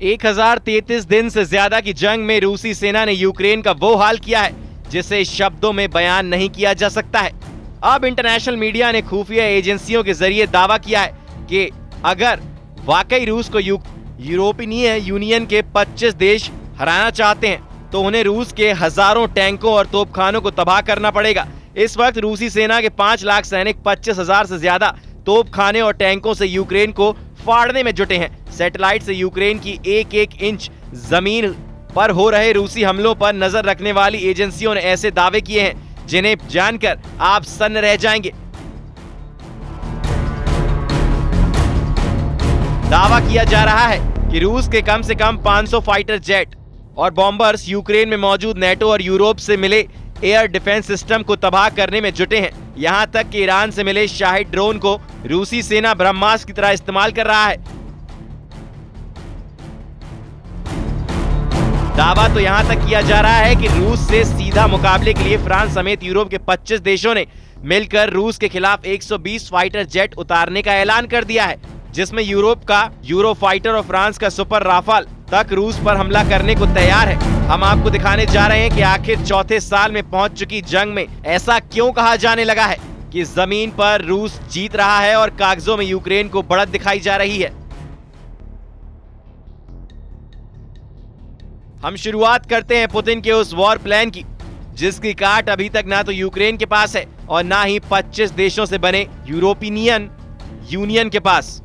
1033 दिन से ज्यादा की जंग में रूसी सेना ने यूक्रेन का वो हाल किया है जिसे शब्दों में बयान नहीं किया जा सकता है। अब इंटरनेशनल मीडिया ने खुफिया एजेंसियों के जरिए दावा किया है कि अगर वाकई रूस को यूरोपीय यूनियन के 25 देश हराना चाहते हैं तो उन्हें रूस के हजारों टैंकों और तोपखानों को तबाह करना पड़ेगा। इस वक्त रूसी सेना के 5 लाख सैनिक 25,000 से ज्यादा तोपखाने और टैंकों से यूक्रेन को फाड़ने में जुटे हैं। सैटेलाइट से यूक्रेन की एक एक इंच जमीन पर हो रहे रूसी हमलों पर नजर रखने वाली एजेंसियों ने ऐसे दावे किए हैं जिन्हें जानकर आप सन्न रह जाएंगे। दावा किया जा रहा है कि रूस के कम से कम 500 फाइटर जेट और बॉम्बर्स यूक्रेन में मौजूद नेटो और यूरोप से मिले एयर डिफेंस सिस्टम को तबाह करने में जुटे हैं। यहां तक कि ईरान से मिले शाहिद ड्रोन को रूसी सेना ब्रह्मास्त्र की तरह इस्तेमाल कर रहा है। दावा तो यहां तक किया जा रहा है कि रूस से सीधा मुकाबले के लिए फ्रांस समेत यूरोप के 25 देशों ने मिलकर रूस के खिलाफ 120 फाइटर जेट उतारने का ऐलान कर दिया है, जिसमें यूरोप का यूरो फाइटर और फ्रांस का सुपर राफाल तक रूस पर हमला करने को तैयार है। हम आपको दिखाने जा रहे हैं कि आखिर चौथे साल में पहुंच चुकी जंग में ऐसा क्यों कहा जाने लगा है कि जमीन पर रूस जीत रहा है और कागजों में यूक्रेन को बढ़त दिखाई जा रही है। हम शुरुआत करते हैं पुतिन के उस वॉर प्लान की जिसकी काट अभी तक ना तो यूक्रेन के पास है और ना ही 25 देशों से बने यूरोपियन यूनियन के पास।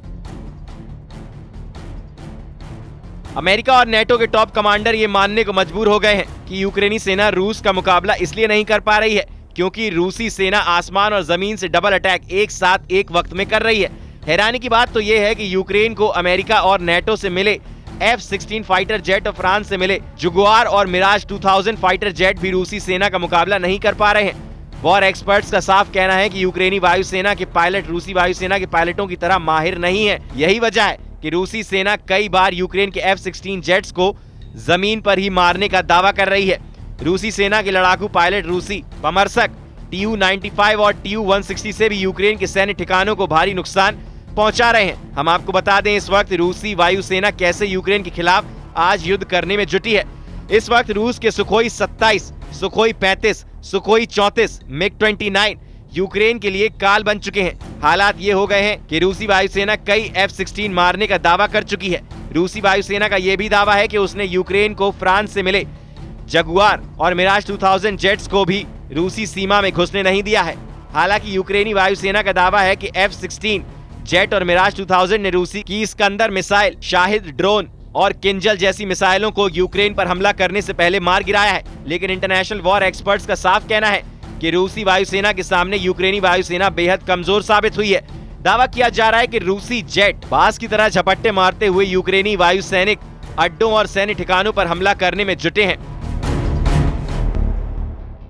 अमेरिका और नेटो के टॉप कमांडर ये मानने को मजबूर हो गए हैं कि यूक्रेनी सेना रूस का मुकाबला इसलिए नहीं कर पा रही है क्योंकि रूसी सेना आसमान और जमीन से डबल अटैक एक साथ एक वक्त में कर रही है। हैरानी की बात तो ये है कि यूक्रेन को अमेरिका और नेटो से मिले F-16 फाइटर जेट और फ्रांस से मिले जुगुआर और मिराज 2000 फाइटर जेट भी रूसी सेना का मुकाबला नहीं कर पा रहे हैं। वॉर एक्सपर्ट्स का साफ कहना है कि यूक्रेनी वायुसेना के पायलट रूसी वायुसेना के पायलटों की तरह माहिर नहीं है। यही वजह है कि रूसी सेना कई बार यूक्रेन के F-16 जेट्स को जमीन पर ही मारने का दावा कर रही है। रूसी सेना के लड़ाकू पायलट रूसी बमर्सक Tu-95 और Tu-160 से भी यूक्रेन के सैन्य ठिकानों को भारी नुकसान पहुंचा रहे हैं। हम आपको बता दें इस वक्त रूसी वायुसेना कैसे यूक्रेन के खिलाफ आज युद्ध करने में जुटी है। इस वक्त रूस के सुखोई 27, सुखोई 35, सुखोई 34, मिग-29 यूक्रेन के लिए काल बन चुके हैं। हालात ये हो गए हैं कि रूसी वायुसेना कई F-16 मारने का दावा कर चुकी है। रूसी वायुसेना का यह भी दावा है कि उसने यूक्रेन को फ्रांस से मिले जगुआर और मिराज 2000 जेट्स को भी रूसी सीमा में घुसने नहीं दिया है। हालांकि यूक्रेनी वायुसेना का दावा है कि F-16 जेट और मिराज 2000 ने रूसी की इस्कंदर मिसाइल, शाहिद ड्रोन और किंजल जैसी मिसाइलों को यूक्रेन पर हमला करने से पहले मार गिराया है। लेकिन इंटरनेशनल वॉर एक्सपर्ट्स का साफ कहना है कि रूसी वायुसेना के सामने यूक्रेनी वायुसेना बेहद कमजोर साबित हुई है। दावा किया जा रहा है कि रूसी जेट बाज की तरह झपट्टे मारते हुए यूक्रेनी वायु सैनिक अड्डों और सैन्य ठिकानों पर हमला करने में जुटे हैं।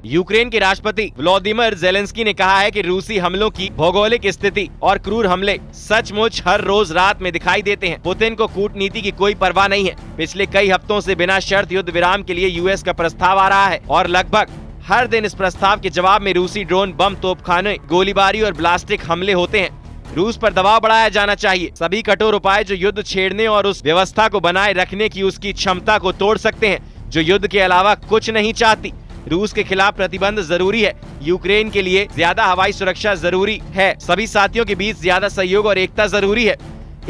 यूक्रेन के राष्ट्रपति व्लादिमीर ज़ेलेंस्की ने कहा है कि रूसी हमलों की भौगोलिक स्थिति और क्रूर हमले सचमुच हर रोज रात में दिखाई देते हैं। पुतिन को कूटनीति की कोई परवाह नहीं है। पिछले कई हफ्तों से बिना शर्त युद्ध विराम के लिए यूएस का प्रस्ताव आ रहा है और लगभग हर दिन इस प्रस्ताव के जवाब में रूसी ड्रोन, बम, तोपखाने, गोलीबारी और ब्लास्टिक हमले होते हैं। रूस पर दबाव बढ़ाया जाना चाहिए। सभी कठोर उपाय जो युद्ध छेड़ने और उस व्यवस्था को बनाए रखने की उसकी क्षमता को तोड़ सकते हैं जो युद्ध के अलावा कुछ नहीं चाहती। रूस के खिलाफ प्रतिबंध जरूरी है। यूक्रेन के लिए ज्यादा हवाई सुरक्षा जरूरी है। सभी साथियों के बीच ज्यादा सहयोग और एकता जरूरी है।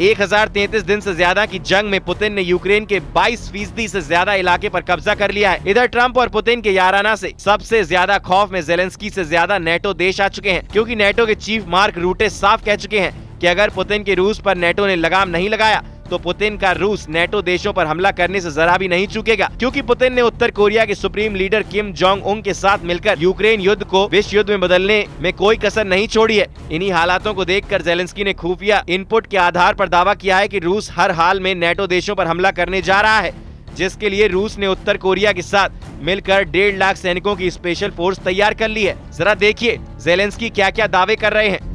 1033 दिन से ज्यादा की जंग में पुतिन ने यूक्रेन के 22% से ज्यादा इलाके पर कब्जा कर लिया है। इधर ट्रंप और पुतिन के याराना से सबसे ज्यादा खौफ में ज़ेलेंस्की से ज्यादा नेटो देश आ चुके हैं, क्योंकि नेटो के चीफ मार्क रूटे साफ कह चुके हैं कि अगर पुतिन के रूस पर नेटो ने लगाम नहीं लगाया तो पुतिन का रूस नेटो देशों पर हमला करने से जरा भी नहीं चूकेगा। क्योंकि पुतिन ने उत्तर कोरिया के supreme leader Kim Jong Un के साथ मिलकर यूक्रेन युद्ध को विश्व युद्ध में बदलने में कोई कसर नहीं छोड़ी है। इन्हीं हालातों को देखकर ज़ेलेंस्की ने खुफिया इनपुट के आधार पर दावा किया है कि रूस हर हाल में नेटो देशों पर हमला करने जा रहा है, जिसके लिए रूस ने उत्तर कोरिया के साथ मिलकर 1.5 लाख सैनिकों की स्पेशल फोर्स तैयार कर ली है। जरा देखिए ज़ेलेंस्की क्या क्या दावे कर रहे हैं।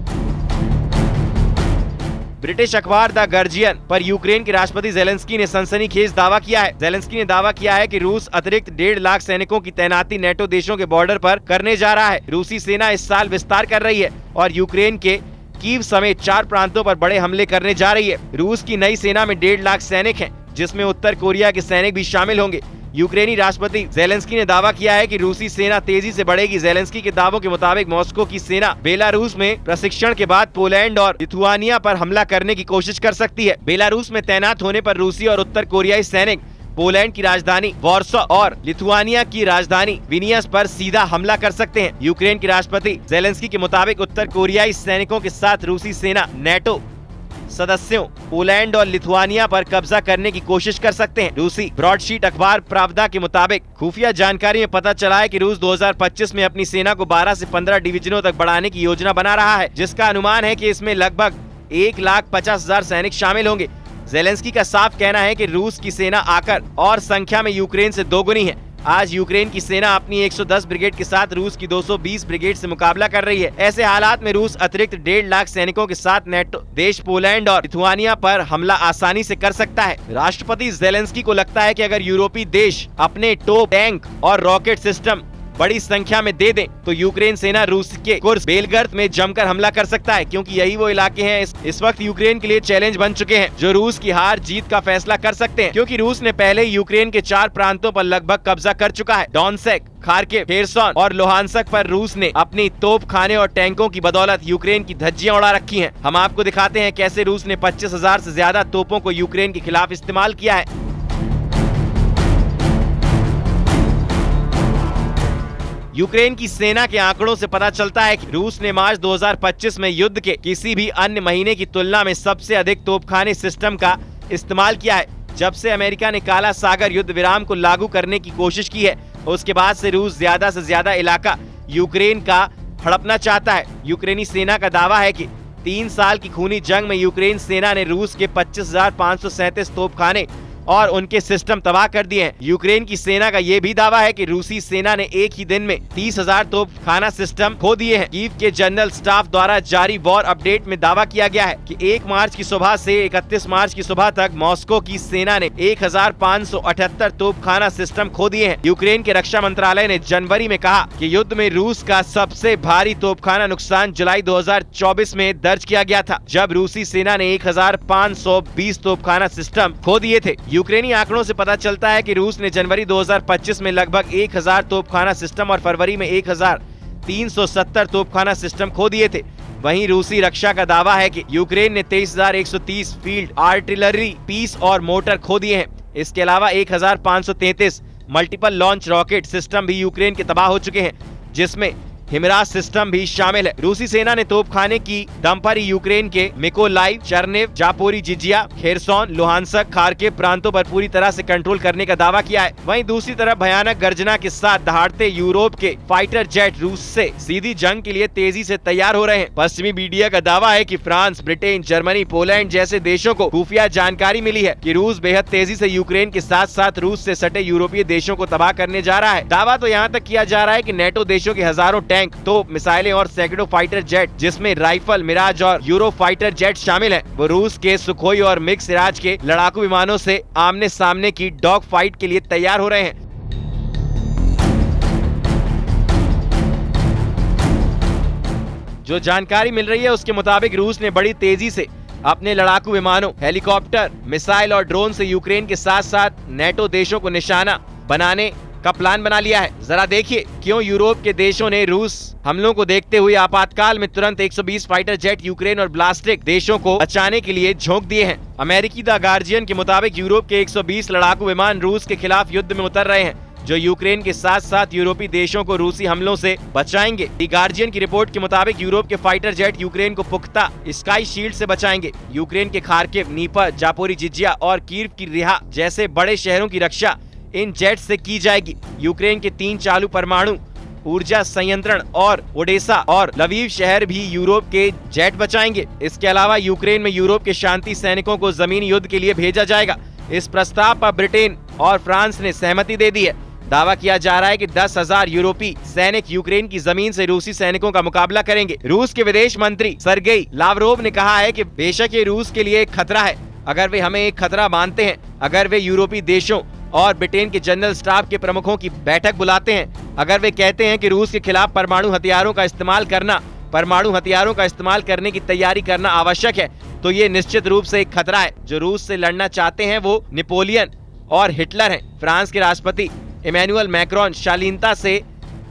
ब्रिटिश अखबार द गार्जियन पर यूक्रेन के राष्ट्रपति ज़ेलेंस्की ने सनसनीखेज दावा किया है। ज़ेलेंस्की ने दावा किया है कि रूस अतिरिक्त 1.5 लाख सैनिकों की तैनाती नेटो देशों के बॉर्डर पर करने जा रहा है। रूसी सेना इस साल विस्तार कर रही है और यूक्रेन के कीव समेत 4 प्रांतों पर बड़े हमले करने जा रही है। रूस की नई सेना में 1.5 लाख सैनिक हैं। जिसमें उत्तर कोरिया के सैनिक भी शामिल होंगे। यूक्रेनी राष्ट्रपति जेलेंस्की ने दावा किया है कि रूसी सेना तेजी से बढ़ेगी। जेलेंस्की के दावों के मुताबिक मॉस्को की सेना बेलारूस में प्रशिक्षण के बाद पोलैंड और लिथुआनिया पर हमला करने की कोशिश कर सकती है। बेलारूस में तैनात होने पर रूसी और उत्तर कोरियाई सैनिक पोलैंड की राजधानी वॉर्सो और लिथुआनिया की राजधानी विनियस पर सीधा हमला कर सकते हैं। यूक्रेन के राष्ट्रपति जेलेंस्की के मुताबिक उत्तर कोरियाई सैनिकों के साथ रूसी सेना नेटो सदस्यों पोलैंड और लिथुआनिया पर कब्जा करने की कोशिश कर सकते हैं। रूसी ब्रॉडशीट अखबार प्रावदा के मुताबिक खुफिया जानकारी में पता चला है कि रूस 2025 में अपनी सेना को 12 से 15 डिवीजनों तक बढ़ाने की योजना बना रहा है, जिसका अनुमान है कि इसमें लगभग 1,50,000 सैनिक शामिल होंगे। जेलेंस्की का साफ कहना है कि रूस की सेना आकार और संख्या में यूक्रेन से दोगुनी है। आज यूक्रेन की सेना अपनी 110 ब्रिगेड के साथ रूस की 220 ब्रिगेड से मुकाबला कर रही है। ऐसे हालात में रूस अतिरिक्त 1.5 लाख सैनिकों के साथ नेटो देश पोलैंड और लिथुआनिया पर हमला आसानी से कर सकता है। राष्ट्रपति जेलेंस्की को लगता है कि अगर यूरोपीय देश अपने तोप, टैंक और रॉकेट सिस्टम बड़ी संख्या में दे दें तो यूक्रेन सेना रूस के कुर्स्क बेलगर्द में जमकर हमला कर सकता है, क्योंकि यही वो इलाके हैं इस वक्त यूक्रेन के लिए चैलेंज बन चुके हैं, जो रूस की हार जीत का फैसला कर सकते हैं, क्योंकि रूस ने पहले ही यूक्रेन के 4 प्रांतों पर लगभग कब्जा कर चुका है। डोनेत्स्क, खार्किव, खेरसोन और लुहानस्क पर रूस ने अपनी तोप खाने और टैंकों की बदौलत यूक्रेन की धज्जियां उड़ा रखी हैं। हम आपको दिखाते हैं कैसे रूस ने 25,000 से ज्यादा तोपों को यूक्रेन के खिलाफ इस्तेमाल किया है। यूक्रेन की सेना के आंकड़ों से पता चलता है कि रूस ने मार्च 2025 में युद्ध के किसी भी अन्य महीने की तुलना में सबसे अधिक तोपखाने सिस्टम का इस्तेमाल किया है। जब से अमेरिका ने काला सागर युद्ध विराम को लागू करने की कोशिश की है, उसके बाद से रूस ज्यादा से ज्यादा इलाका यूक्रेन का हड़पना चाहता है। यूक्रेनी सेना का दावा है कि 3 साल की खूनी जंग में यूक्रेन सेना ने रूस के 25,537 तोपखाने और उनके सिस्टम तबाह कर दिए हैं। यूक्रेन की सेना का ये भी दावा है कि रूसी सेना ने एक ही दिन में 30,000 तोपखाना सिस्टम खो दिए हैं। कीव के जनरल स्टाफ द्वारा जारी वॉर अपडेट में दावा किया गया है कि 1 मार्च की सुबह से 31 मार्च की सुबह तक मॉस्को की सेना ने 1,578 तोपखाना सिस्टम खो दिए हैं। यूक्रेन के रक्षा मंत्रालय ने जनवरी में कहा कि युद्ध में रूस का सबसे भारी तोपखाना नुकसान जुलाई 2024 में दर्ज किया गया था, जब रूसी सेना ने 1,520 तोपखाना सिस्टम खो दिए थे। यूक्रेनी आंकड़ों से पता चलता है कि रूस ने जनवरी 2025 में लगभग 1,000 तोपखाना सिस्टम और फरवरी में 1,370 तोपखाना सिस्टम खो दिए थे। वहीं रूसी रक्षा का दावा है कि यूक्रेन ने 23,130 फील्ड आर्टिलरी पीस और मोटर खो दिए हैं। इसके अलावा 1,533 मल्टीपल लॉन्च रॉकेट सिस्टम भी यूक्रेन के तबाह हो चुके हैं, जिसमें हिमराज सिस्टम भी शामिल है। रूसी सेना ने तोपखाने की दम पर यूक्रेन के मिकोलाइव, चर्नेव, जापोरिजिजिया, खेरसोन, लुहानस्क, खार्किव प्रांतों पर पूरी तरह से कंट्रोल करने का दावा किया है। वहीं दूसरी तरफ भयानक गर्जना के साथ दहाड़ते यूरोप के फाइटर जेट रूस से सीधी जंग के लिए तेजी से तैयार हो रहे हैं। पश्चिमी मीडिया का दावा है कि फ्रांस, ब्रिटेन, जर्मनी, पोलैंड जैसे देशों को खुफिया जानकारी मिली है कि रूस बेहद तेजी से यूक्रेन के साथ साथ रूस से सटे यूरोपीय देशों को तबाह करने जा रहा है। दावा तो यहाँ तक किया जा रहा है कि नेटो देशों के हजारों टैंक, तोप, मिसाइलें और सैकड़ों फाइटर जेट, जिसमें राइफल, मिराज और यूरो फाइटर जेट शामिल हैं, वो रूस के सुखोई और मिग सिराज के लड़ाकू विमानों से आमने सामने की डॉग फाइट के लिए तैयार हो रहे हैं। जो जानकारी मिल रही है उसके मुताबिक रूस ने बड़ी तेजी से अपने लड़ाकू विमानों, हेलीकॉप्टर, मिसाइल और ड्रोन से यूक्रेन के साथ साथ नेटो देशों को निशाना बनाने का प्लान बना लिया है। जरा देखिए क्यों यूरोप के देशों ने रूस हमलों को देखते हुए आपातकाल में तुरंत 120 फाइटर जेट यूक्रेन और ब्लास्टिक देशों को बचाने के लिए झोंक दिए हैं। अमेरिकी द गार्जियन के मुताबिक यूरोप के 120 लड़ाकू विमान रूस के खिलाफ युद्ध में उतर रहे हैं, जो यूक्रेन के साथ साथ यूरोपीय देशों को रूसी हमलों से बचाएंगे। द गार्जियन की रिपोर्ट के मुताबिक यूरोप के फाइटर जेट यूक्रेन को पुख्ता स्काई शील्ड से बचाएंगे। यूक्रेन के खार्किव, नीपर, जापोरिजिजिया और कीव की रिहा जैसे बड़े शहरों की रक्षा इन जेट से की जाएगी। यूक्रेन के 3 चालू परमाणु ऊर्जा संयंत्रण और ओडेसा और लवीव शहर भी यूरोप के जेट बचाएंगे। इसके अलावा यूक्रेन में यूरोप के शांति सैनिकों को जमीनी युद्ध के लिए भेजा जाएगा। इस प्रस्ताव पर ब्रिटेन और फ्रांस ने सहमति दे दी है। दावा किया जा रहा है कि 10,000 यूरोपीय सैनिक यूक्रेन की जमीन से रूसी सैनिकों का मुकाबला करेंगे। रूस के विदेश मंत्री सरगेई लावरोव ने कहा है कि बेशक ये रूस के लिए एक खतरा है, अगर वे हमें एक खतरा मानते हैं, अगर वे यूरोपीय देशों और ब्रिटेन के जनरल स्टाफ के प्रमुखों की बैठक बुलाते हैं, अगर वे कहते हैं कि रूस के खिलाफ परमाणु हथियारों का इस्तेमाल करने की तैयारी करना आवश्यक है, तो ये निश्चित रूप से एक खतरा है। जो रूस से लड़ना चाहते हैं वो नेपोलियन और हिटलर हैं। फ्रांस के राष्ट्रपति इमैनुअल मैक्रोन शालीनता से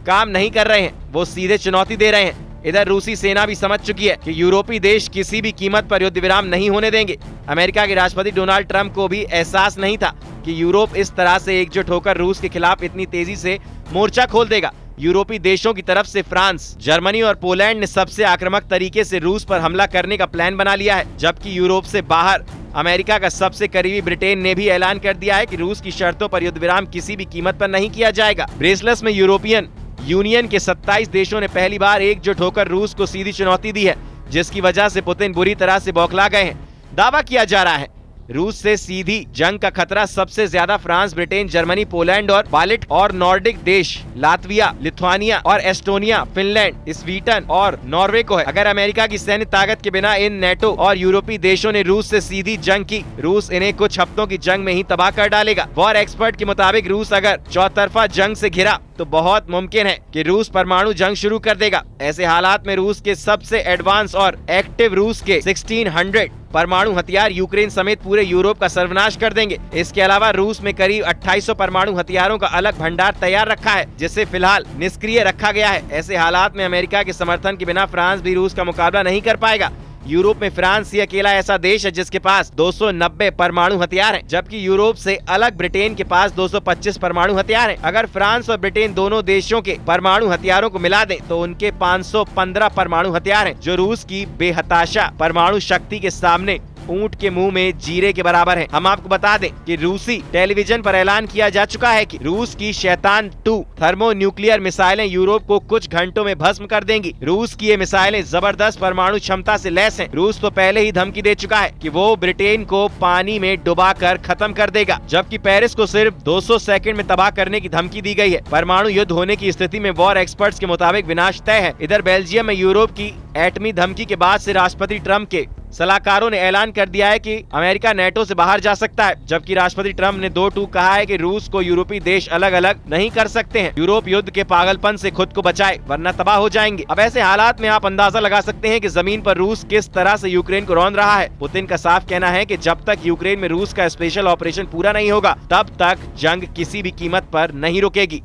काम नहीं कर रहे हैं, वो सीधे चुनौती दे रहे हैं। इधर रूसी सेना भी समझ चुकी है कि यूरोपीय देश किसी भी कीमत पर युद्ध विराम नहीं होने देंगे। अमेरिका के राष्ट्रपति डोनाल्ड ट्रंप को भी एहसास नहीं था कि यूरोप इस तरह से एकजुट होकर रूस के खिलाफ इतनी तेजी से मोर्चा खोल देगा। यूरोपीय देशों की तरफ से फ्रांस, जर्मनी और पोलैंड ने सबसे आक्रामक तरीके से रूस पर हमला करने का प्लान बना लिया है, जबकि यूरोप से बाहर अमेरिका का सबसे करीबी ब्रिटेन ने भी ऐलान कर दिया है कि रूस की शर्तों पर युद्ध विराम किसी भी कीमत पर नहीं किया जाएगा। ब्रेसलेस में यूरोपियन यूनियन के 27 देशों ने पहली बार एकजुट होकर रूस को सीधी चुनौती दी है, जिसकी वजह से पुतिन बुरी तरह से बौखला गए हैं। दावा किया जा रहा है रूस से सीधी जंग का खतरा सबसे ज्यादा फ्रांस, ब्रिटेन, जर्मनी, पोलैंड और बाल्ट और नॉर्डिक देश लातविया, लिथुआनिया और एस्टोनिया, फिनलैंड, स्वीडन और नॉर्वे को है। अगर अमेरिका की सैन्य ताकत के बिना इन नेटो और यूरोपीय देशों ने रूस से सीधी जंग की, रूस इन्हें कुछ हफ्तों की जंग में ही तबाह कर डालेगा। वॉर एक्सपर्ट के मुताबिक रूस अगर चौतरफा जंग से घिरा तो बहुत मुमकिन है कि रूस परमाणु जंग शुरू कर देगा। ऐसे हालात में रूस के सबसे एडवांस और एक्टिव रूस के 1600 परमाणु हथियार यूक्रेन समेत पूरे यूरोप का सर्वनाश कर देंगे। इसके अलावा रूस में करीब 2800 परमाणु हथियारों का अलग भंडार तैयार रखा है, जिसे फिलहाल निष्क्रिय रखा गया है। ऐसे हालात में अमेरिका के समर्थन के बिना फ्रांस भी रूस का मुकाबला नहीं कर पाएगा। यूरोप में फ्रांस ही अकेला ऐसा देश है जिसके पास 290 परमाणु हथियार हैं, जबकि यूरोप से अलग ब्रिटेन के पास 225 परमाणु हथियार हैं। अगर फ्रांस और ब्रिटेन दोनों देशों के परमाणु हथियारों को मिला दें तो उनके 515 परमाणु हथियार हैं, जो रूस की बेहताशा परमाणु शक्ति के सामने ऊंट के मुंह में जीरे के बराबर है। हम आपको बता दें कि रूसी टेलीविजन पर ऐलान किया जा चुका है कि रूस की शैतान 2 थर्मोन्यूक्लियर मिसाइलें यूरोप को कुछ घंटों में भस्म कर देंगी। रूस की ये मिसाइलें जबरदस्त परमाणु क्षमता से लैस हैं। रूस तो पहले ही धमकी दे चुका है कि वो ब्रिटेन को पानी में डुबाकर खत्म कर देगा, जबकि पेरिस को सिर्फ 200 सेकंड में तबाह करने की धमकी दी गई है। परमाणु युद्ध होने की स्थिति में वॉर एक्सपर्ट्स के मुताबिक विनाश तय है। इधर बेल्जियम में यूरोप की एटमी धमकी के बाद से राष्ट्रपति ट्रंप के सलाहकारों ने ऐलान कर दिया है कि अमेरिका नेटो से बाहर जा सकता है, जबकि राष्ट्रपति ट्रंप ने 2-2 कहा है कि रूस को यूरोपीय देश अलग अलग नहीं कर सकते हैं। यूरोप युद्ध के पागलपन से खुद को बचाए, वरना तबाह हो जाएंगे। अब ऐसे हालात में आप अंदाजा लगा सकते हैं कि जमीन पर रूस किस तरह से यूक्रेन को रौंद रहा है। पुतिन का साफ कहना है कि जब तक यूक्रेन में रूस का स्पेशल ऑपरेशन पूरा नहीं होगा, तब तक जंग किसी भी कीमत पर नहीं रुकेगी।